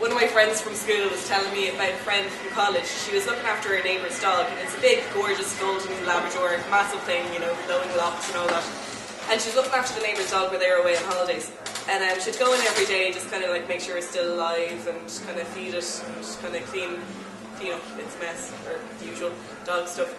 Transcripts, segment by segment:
one of my friends from school was telling me about a friend from college. She was looking after her neighbour's dog, and it's a big, gorgeous golden Labrador, massive thing, you know, flowing locks and all that. And she was looking after the neighbour's dog when they were away on holidays. And she'd go in every day, just kind of like make sure it's still alive, and kind of feed it, and just kind of clean up its mess, or the usual dog stuff.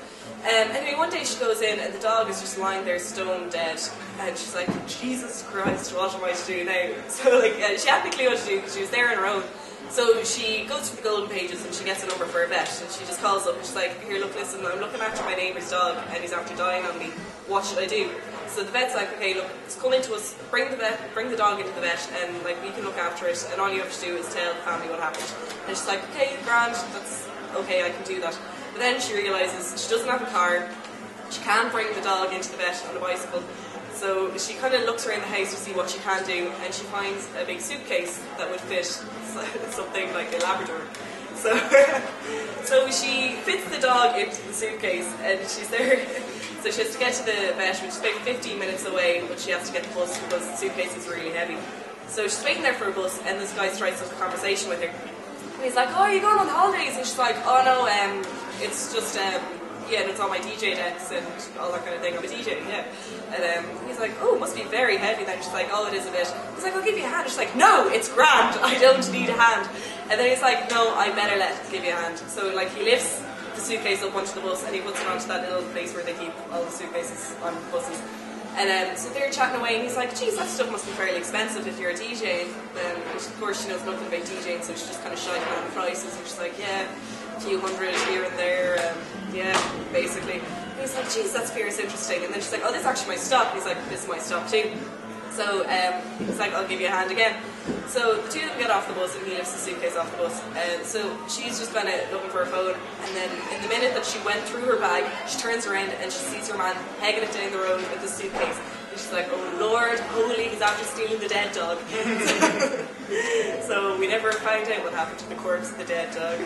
Anyway, one day she goes in and the dog is just lying there stone dead, and she's like, Jesus Christ, what am I to do now? So like, she hadn't a clue what to do because she was there on her own. So she goes to the golden pages and she gets a number for a vet, and she just calls up and she's like, here, look, listen, I'm looking after my neighbour's dog and he's after dying on me. What should I do? So the vet's like, okay, look, just come into us, bring the dog into the vet, and like we can look after it, and all you have to do is tell the family what happened. And she's like, okay, grand, that's okay, I can do that. But then she realises she doesn't have a car, she can't bring the dog into the vet on a bicycle. So she kind of looks around the house to see what she can do, and she finds a big suitcase that would fit something like a Labrador. So she fits the dog into the suitcase, and she's there. So she has to get to the vet, which is about 15 minutes away, but she has to get the bus because the suitcase is really heavy. So she's waiting there for a bus, and this guy strikes up a conversation with her. And he's like, oh, are you going on holidays? And she's like, oh no, it's just, yeah, it's on my DJ decks and all that kind of thing. I'm a DJ, yeah. And he's like, oh, it must be very heavy then. She's like, oh, it is a bit. He's like, I'll give you a hand. She's like, no, it's grand. I don't need a hand. And then he's like, no, I better give you a hand. So like he lifts the suitcase up onto the bus and he puts it onto that little place where they keep all the suitcases on buses. And so they're chatting away, and he's like, geez, that stuff must be fairly expensive if you're a DJ. And of course she knows nothing about DJing, so she's just kind of shying around the prices, and she's like, yeah, a few hundred here and there, yeah, basically. And he's like, geez, that appears interesting. And then she's like, oh, this is actually my stop. And he's like, this is my stop too. So he's like, I'll give you a hand again. So the two of them get off the bus, and he lifts the suitcase off the bus. So she's just kind of looking for her phone, and then in the minute that she went through her bag, she turns around and she sees her man pegging it down the road with the suitcase. And she's like, oh Lord, holy, he's after stealing the dead dog. So we never found out what happened to the corpse of the dead dog.